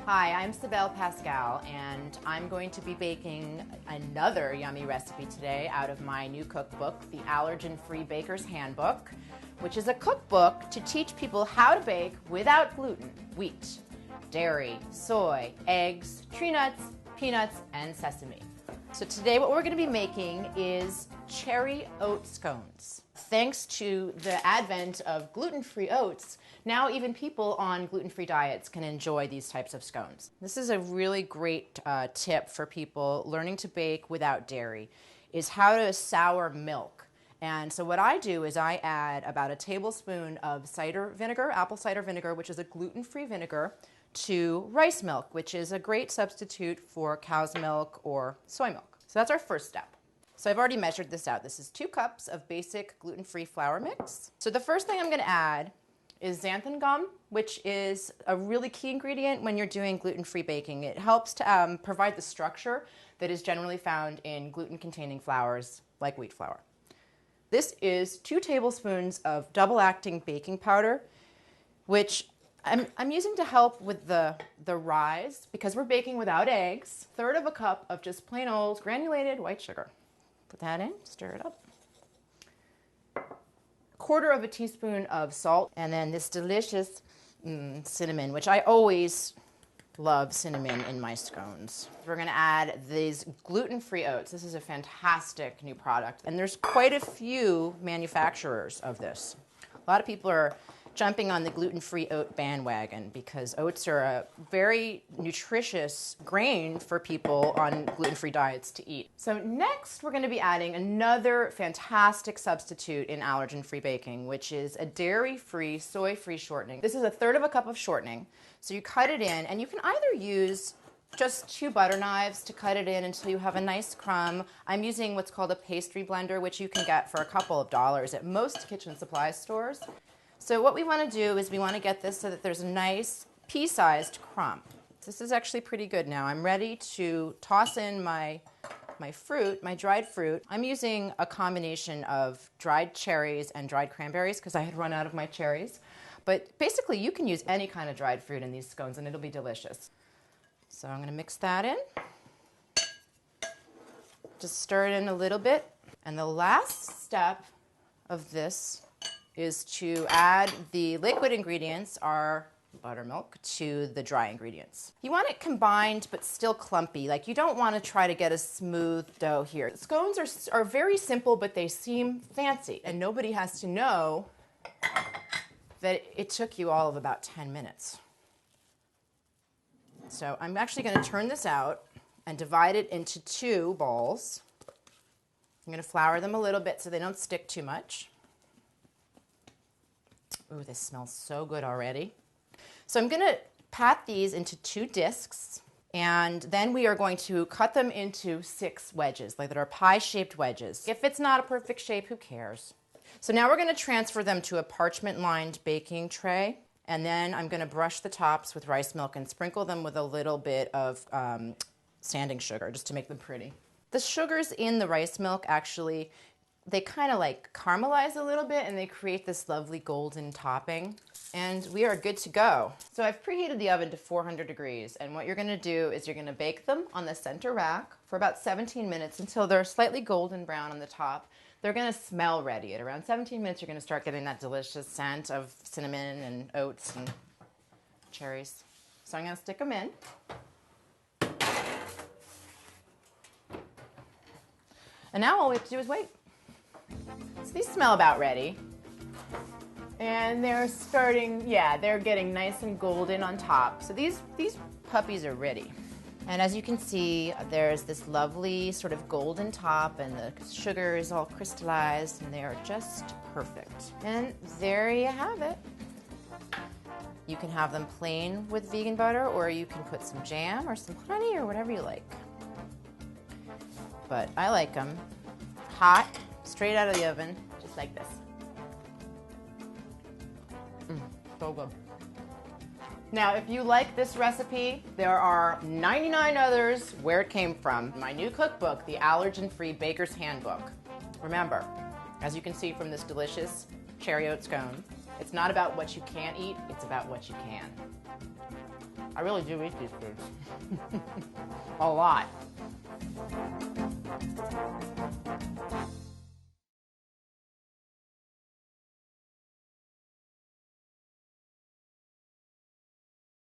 Hi, I'm Sibel Pascal, and I'm going to be baking another yummy recipe today out of my new cookbook, the Allergen-Free Baker's Handbook, which is a cookbook to teach people how to bake without gluten, wheat, dairy, soy, eggs, tree nuts, peanuts, and sesame. So today what we're going to be making is cherry oat scones. Thanks to the advent of gluten-free oats, now even people on gluten-free diets can enjoy these types of scones. This is a really great tip for people learning to bake without dairy, is how to sour milk. And so what I do is I add about a tablespoon of cider vinegar, apple cider vinegar, which is a gluten-free vinegar, to rice milk, which is a great substitute for cow's milk or soy milk. So that's our first step. So I've already measured this out. This is 2 cups of basic gluten-free flour mix. So the first thing I'm going to add is xanthan gum, which is a really key ingredient when you're doing gluten-free baking. It helps to provide the structure that is generally found in gluten-containing flours like wheat flour. This is 2 tablespoons of double-acting baking powder, which I'm using to help with the rise because we're baking without eggs. 1/3 of a cup of just plain old granulated white sugar. Put that in, stir it up. 1/4 of a teaspoon of salt, and then this delicious cinnamon, which I always love cinnamon in my scones. We're going to add these gluten-free oats. This is a fantastic new product, and there's quite a few manufacturers of this. A lot of people are jumping on the gluten-free oat bandwagon because oats are a very nutritious grain for people on gluten-free diets to eat. So next we're going to be adding another fantastic substitute in allergen-free baking, which is a dairy-free, soy-free shortening. This is 1/3 of a cup of shortening. So you cut it in, and you can either use just 2 butter knives to cut it in until you have a nice crumb. I'm using what's called a pastry blender, which you can get for a couple of dollars at most kitchen supply stores. So what we want to do is we want to get this so that there's a nice pea-sized crumb. This is actually pretty good now. I'm ready to toss in my fruit, my dried fruit. I'm using a combination of dried cherries and dried cranberries because I had run out of my cherries. But basically you can use any kind of dried fruit in these scones and it'll be delicious. So I'm going to mix that in. Just stir it in a little bit. And the last step of this is to add the liquid ingredients, our buttermilk, to the dry ingredients. You want it combined but still clumpy. Like you don't want to try to get a smooth dough here. Scones are very simple, but they seem fancy, and nobody has to know that it took you all of about 10 minutes. So I'm actually going to turn this out and divide it into 2 balls. I'm going to flour them a little bit so they don't stick too much. Ooh, this smells so good already. So I'm going to pat these into 2 discs, and then we are going to cut them into 6 wedges, like that are pie-shaped wedges. If it's not a perfect shape, who cares? So now we're going to transfer them to a parchment-lined baking tray, and then I'm going to brush the tops with rice milk and sprinkle them with a little bit of sanding sugar just to make them pretty. The sugars in the rice milk actually, they kind of like caramelize a little bit and they create this lovely golden topping, and we are good to go. So I've preheated the oven to 400 degrees, and what you're going to do is you're going to bake them on the center rack for about 17 minutes until they're slightly golden brown on the top. They're going to smell ready. At around 17 minutes you're going to start getting that delicious scent of cinnamon and oats and cherries. So I'm going to stick them in. And now all we have to do is wait. So these smell about ready. And they're starting, yeah, they're getting nice and golden on top. So these puppies are ready. And as you can see, there's this lovely sort of golden top, and the sugar is all crystallized, and they are just perfect. And there you have it. You can have them plain with vegan butter, or you can put some jam or some honey or whatever you like. But I like them hot, straight out of the oven, just like this. So good. Now, if you like this recipe, there are 99 others where it came from. My new cookbook, the Allergen-Free Baker's Handbook. Remember, as you can see from this delicious cherry oat scone. It's not about what you can't eat, it's about what you can. I really do eat these foods. A lot.